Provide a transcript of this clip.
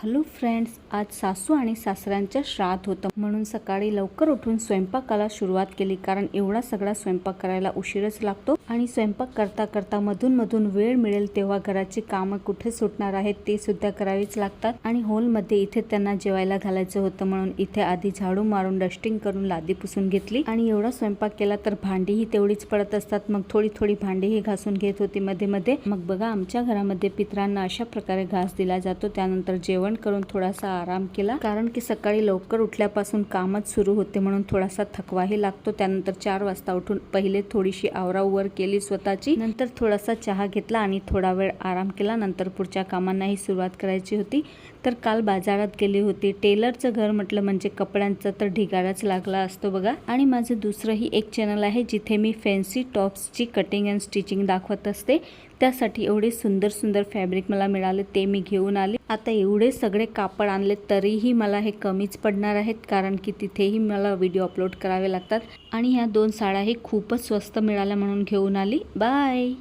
Hello friends, आज सासू आणि सासऱ्यांच्या श्राद्ध होतं म्हणून सकाळी लवकर उठून स्वयंपाकाला सुरुवात केली। कारण एवढा सगळा स्वयंपाक करायला उशीरच लागतो आणि स्वयंपाक करता करता मधून मधून वेळ मिळेल तेव्हा घराची कामं कुठे सुटणार आहेत ते सुद्धा करावीच लागतात। आणि हॉलमध्ये इथे त्यांना जेवायला घालायचं होतं म्हणून इथे आधी झाडू मारून डस्टिंग करून लादी पुसून घेतली आणि एवढा स्वयंपाक केला तर भांडीही तेवढीच पडत असतात। मग थोडी थोडी भांडीही घासून घेत होती मध्ये मध्ये। मग बघा, आमच्या घरामध्ये पितरांना अशा प्रकारे घास दिला जातो। त्यानंतर जेवण करून थोडासा आराम केला, कारण की सकाळी लवकर उठल्यापासून कामच सुरू होते म्हणून थोडासा थकवाही लागतो। त्यानंतर 4 वाजता उठून पहिले थोडीशी आवरावर केली स्वतःची, नंतर थोडासा चहा घेतला आणि थोडा वेळ आराम केला। नंतर पुढच्या कामांनाही सुरुवात करायची होती। तर काल बाजारात गेली होती। टेलरचं घर म्हटलं म्हणजे कपड्यांचा तर ढिगाराच लागला असतो बघा। आणि माझं दुसरंही एक चॅनल आहे जिथे मी फॅन्सी टॉप्सची कटिंग अँड स्टिचिंग दाखवत असते। त्यासाठी एवढे सुंदर सुंदर फॅब्रिक मला मिळाले ते मी घेऊन आले। आता एवढे सगळे कापड आणले तरीही मला हे कमीच पडणार आहेत, कारण की तिथेही मला व्हिडिओ अपलोड करावे लागतात। आणि ह्या 2 साड्याही खूपच स्वस्त मिळाल्या म्हणून घेऊन आली। बाय।